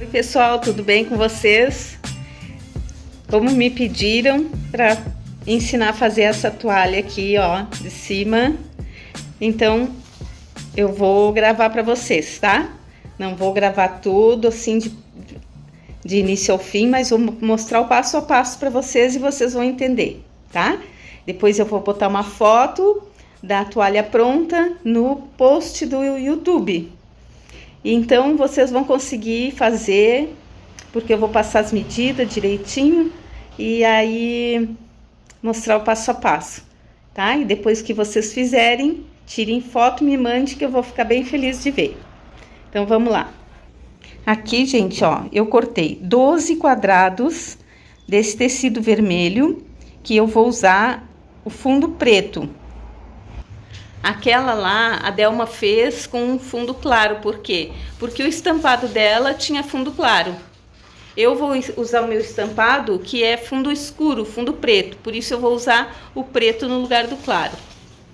Oi pessoal, tudo bem com vocês? Como me pediram para ensinar a fazer essa toalha aqui, ó, de cima, então eu vou gravar para vocês, tá? Não vou gravar tudo assim de início ao fim, mas vou mostrar o passo a passo para vocês e vocês vão entender, tá? Depois eu vou botar uma foto da toalha pronta no post do YouTube. Então vocês vão conseguir fazer, porque eu vou passar as medidas direitinho e aí mostrar o passo a passo, tá? E depois que vocês fizerem, tirem foto, me mande que eu vou ficar bem feliz de ver. Então vamos lá. Aqui, gente, ó, eu cortei 12 quadrados desse tecido vermelho, que eu vou usar o fundo preto. Aquela lá, a Delma fez com um fundo claro, por quê? Porque o estampado dela tinha fundo claro. Eu vou usar o meu estampado, que é fundo escuro, fundo preto, por isso eu vou usar o preto no lugar do claro.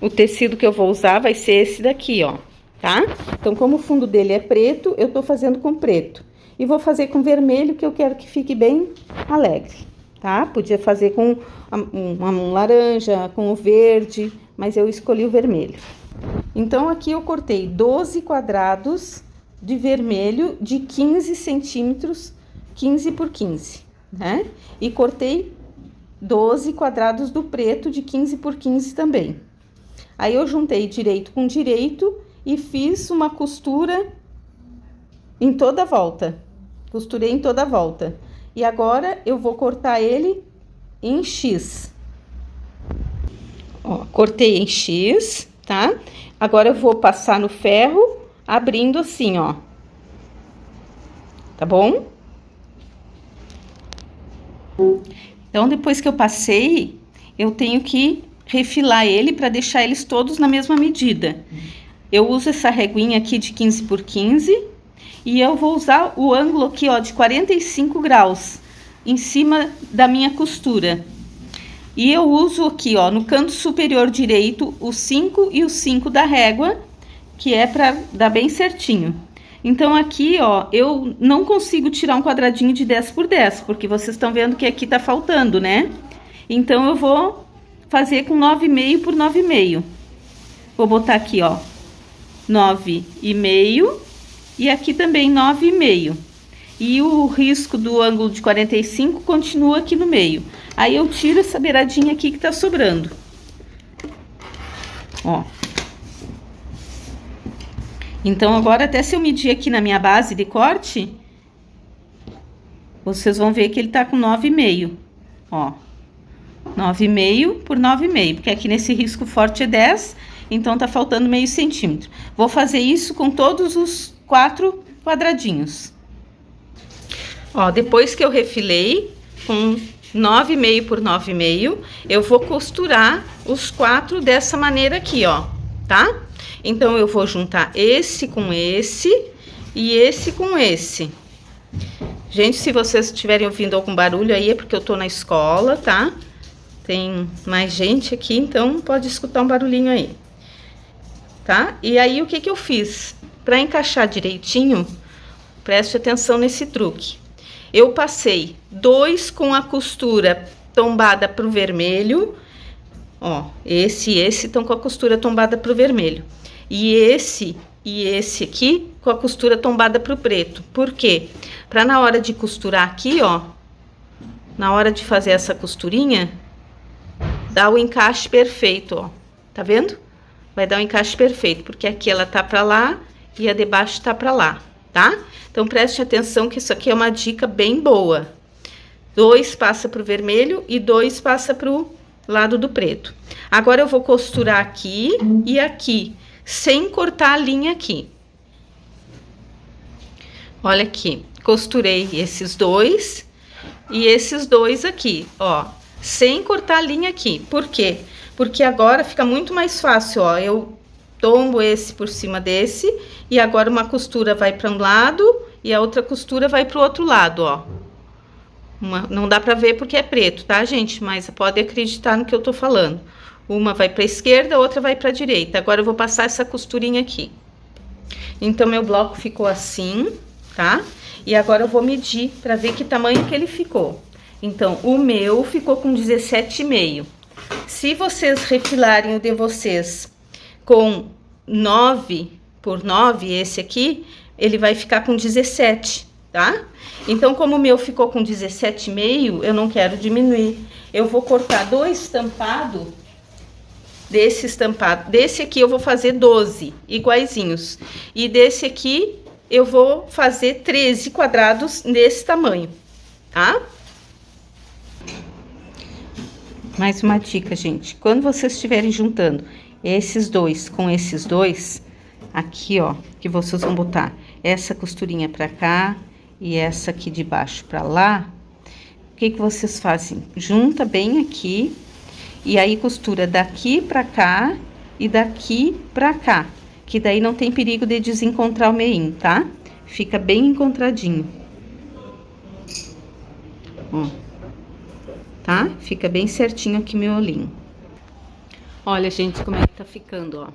O tecido que eu vou usar vai ser esse daqui, ó, tá? Então, como o fundo dele é preto, eu tô fazendo com preto. E vou fazer com vermelho, que eu quero que fique bem alegre, tá? Podia fazer com um laranja, com o verde, mas eu escolhi o vermelho. Então, aqui eu cortei 12 quadrados de vermelho de 15 centímetros, 15 por 15, né? E cortei 12 quadrados do preto de 15 por 15 também. Aí, eu juntei direito com direito e fiz uma costura em toda a volta. Costurei em toda a volta. E agora, eu vou cortar ele em X. Ó, cortei em X, tá? Agora eu vou passar no ferro, abrindo assim, ó. Tá bom? Então, depois que eu passei, eu tenho que refilar ele para deixar eles todos na mesma medida. Eu uso essa reguinha aqui de 15 por 15 e eu vou usar o ângulo aqui, ó, de 45 graus em cima da minha costura. E eu uso aqui, ó, no canto superior direito, o 5 e o 5 da régua, que é para dar bem certinho. Então, aqui, ó, eu não consigo tirar um quadradinho de 10 por 10, porque vocês estão vendo que aqui tá faltando, né? Então, eu vou fazer com 9,5 por 9,5. Vou botar aqui, ó, 9,5 e aqui também 9,5. E o risco do ângulo de 45 continua aqui no meio. Aí eu tiro essa beiradinha aqui que tá sobrando. Ó. Então, agora, até se eu medir aqui na minha base de corte, vocês vão ver que ele tá com 9,5. Ó. 9,5 por 9,5, porque aqui nesse risco forte é 10, então tá faltando meio centímetro. Vou fazer isso com todos os 4 quadradinhos. Ó, depois que eu refilei com 9,5 por 9,5, eu vou costurar os 4 dessa maneira aqui, ó, tá? Então, eu vou juntar esse com esse e esse com esse. Gente, se vocês estiverem ouvindo algum barulho aí, é porque eu tô na escola, tá? Tem mais gente aqui, então pode escutar um barulhinho aí, tá? E aí, o que que eu fiz? Pra encaixar direitinho, preste atenção nesse truque. Eu passei 2 com a costura tombada pro vermelho, ó, esse e esse estão com a costura tombada pro vermelho. E esse aqui com a costura tombada pro preto. Por quê? Pra na hora de costurar aqui, ó, na hora de fazer essa costurinha, dar o encaixe perfeito, ó. Tá vendo? Vai dar o encaixe perfeito, porque aqui ela tá pra lá e a de baixo tá pra lá, tá? Então, preste atenção que isso aqui é uma dica bem boa. 2 passa pro vermelho e 2 passa pro lado do preto. Agora, eu vou costurar aqui e aqui, sem cortar a linha aqui. Olha aqui, costurei esses 2 e esses 2 aqui, ó, sem cortar a linha aqui. Por quê? Porque agora fica muito mais fácil, ó, eu tombo esse por cima desse e agora uma costura vai para um lado e a outra costura vai para o outro lado, ó. Não dá para ver porque é preto, tá, gente? Mas pode acreditar no que eu tô falando. Uma vai para a esquerda, a outra vai para a direita. Agora eu vou passar essa costurinha aqui. Então, meu bloco ficou assim, tá? E agora eu vou medir para ver que tamanho que ele ficou. Então, o meu ficou com 17,5. Se vocês refilarem o de vocês com 9 por 9, esse aqui, ele vai ficar com 17, tá? Então, como o meu ficou com 17,5, eu não quero diminuir. Eu vou cortar 2 estampados desse estampado. Desse aqui eu vou fazer 12 iguaizinhos. E desse aqui eu vou fazer 13 quadrados desse tamanho, tá? Mais uma dica, gente. Quando vocês estiverem juntando esses dois com esses dois, aqui, ó, que vocês vão botar essa costurinha pra cá e essa aqui de baixo pra lá, o que que vocês fazem? Junta bem aqui e aí costura daqui pra cá e daqui pra cá, que daí não tem perigo de desencontrar o meinho, tá? Fica bem encontradinho. Ó. Tá? Fica bem certinho aqui meu olhinho. Olha, gente, como é que tá ficando, ó.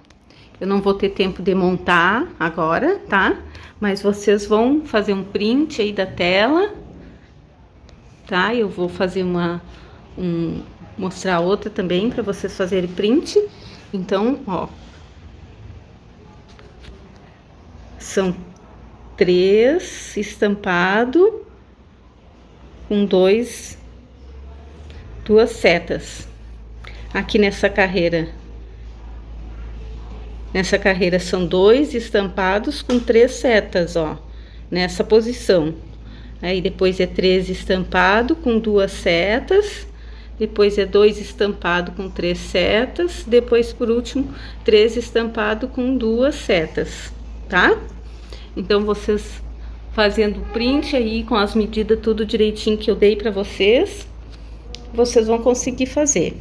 Eu não vou ter tempo de montar agora, tá? Mas vocês vão fazer um print aí da tela, tá? Eu vou fazer mostrar outra também para vocês fazerem print. Então, ó. São 3 estampados com duas setas. Aqui nessa carreira são 2 estampados com 3 setas, ó, nessa posição. Aí depois é 3 estampado com 2 setas, depois é 2 estampado com 3 setas, depois por último 3 estampado com 2 setas, tá? Então vocês fazendo o print aí com as medidas tudo direitinho que eu dei para vocês vão conseguir fazer.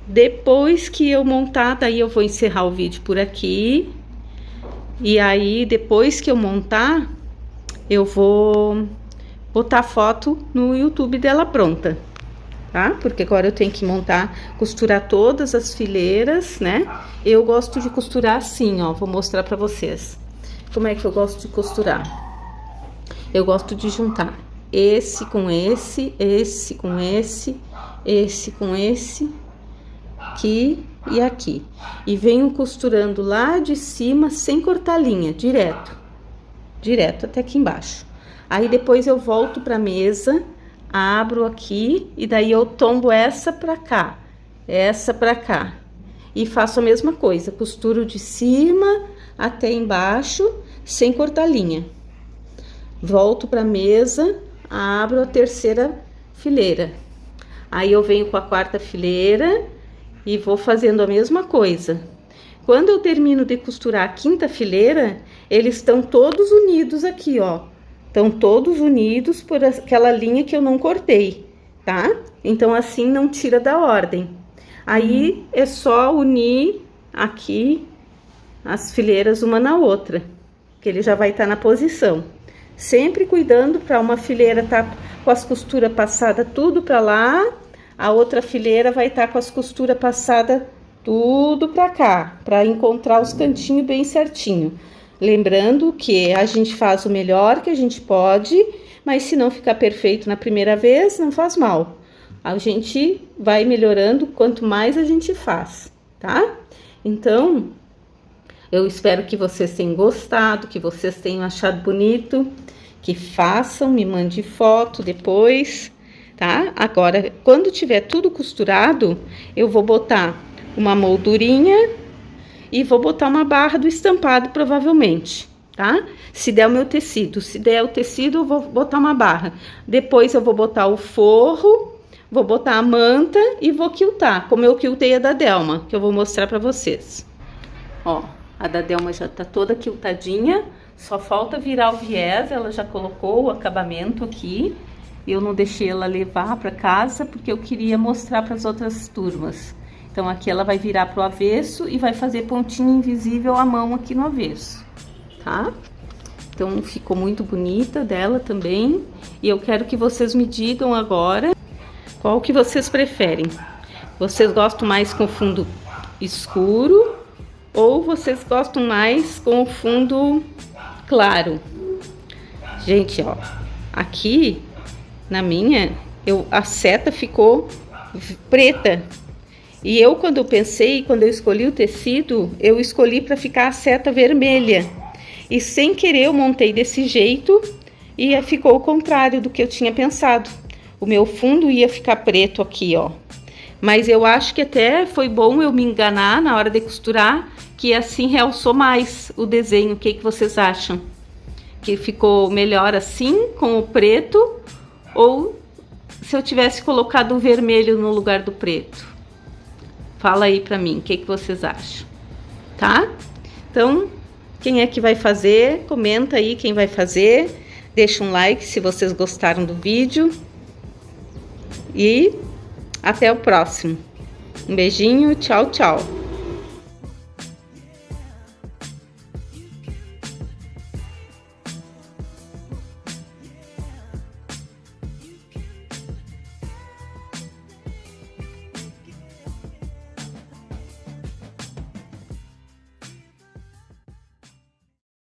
Depois que eu montar, daí eu vou encerrar o vídeo por aqui. E aí, depois que eu montar, eu vou botar foto no YouTube dela pronta, tá? Porque agora eu tenho que montar, costurar todas as fileiras, né? Eu gosto de costurar assim, ó, vou mostrar pra vocês. Como é que eu gosto de costurar? Eu gosto de juntar esse com esse, esse com esse, esse com esse, aqui e aqui. E venho costurando lá de cima sem cortar linha, direto até aqui embaixo. Aí depois eu volto pra mesa, abro aqui e daí eu tombo essa pra cá, essa pra cá. E faço a mesma coisa, costuro de cima até embaixo sem cortar linha. Volto pra mesa, abro a terceira fileira. Aí eu venho com a quarta fileira e vou fazendo a mesma coisa. Quando eu termino de costurar a quinta fileira, eles estão todos unidos aqui, ó. Estão todos unidos por aquela linha que eu não cortei, tá? Então assim não tira da ordem. Aí é só unir aqui as fileiras uma na outra, que ele já vai estar na posição. Sempre cuidando para uma fileira tá com as costuras passadas tudo para lá, a outra fileira vai estar com as costuras passadas tudo para cá, para encontrar os cantinhos bem certinho. Lembrando que a gente faz o melhor que a gente pode, mas se não ficar perfeito na primeira vez, não faz mal. A gente vai melhorando quanto mais a gente faz, tá? Então, eu espero que vocês tenham gostado, que vocês tenham achado bonito, que façam, me mande foto depois, tá? Agora, quando tiver tudo costurado, eu vou botar uma moldurinha e vou botar uma barra do estampado, provavelmente, tá? Se der o meu tecido, se der o tecido, eu vou botar uma barra. Depois eu vou botar o forro, vou botar a manta e vou quiltar, como eu quiltei a da Delma, que eu vou mostrar pra vocês. Ó, a da Delma já tá toda quiltadinha, só falta virar o viés, ela já colocou o acabamento aqui. Eu não deixei ela levar pra casa, porque eu queria mostrar para as outras turmas. Então, aqui ela vai virar pro avesso e vai fazer pontinho invisível à mão aqui no avesso, tá? Então, ficou muito bonita dela também. E eu quero que vocês me digam agora qual que vocês preferem. Vocês gostam mais com fundo escuro ou vocês gostam mais com o fundo claro? Gente, ó, aqui na minha, a seta ficou preta. E eu, quando eu escolhi o tecido, eu escolhi para ficar a seta vermelha. E sem querer eu montei desse jeito e ficou o contrário do que eu tinha pensado. O meu fundo ia ficar preto aqui, ó. Mas eu acho que até foi bom eu me enganar na hora de costurar, que assim realçou mais o desenho. O que vocês acham? Que ficou melhor assim, com o preto, ou se eu tivesse colocado o vermelho no lugar do preto? Fala aí pra mim, o que vocês acham, tá? Então, quem é que vai fazer? Comenta aí quem vai fazer. Deixa um like se vocês gostaram do vídeo. E até o próximo. Um beijinho, tchau, tchau.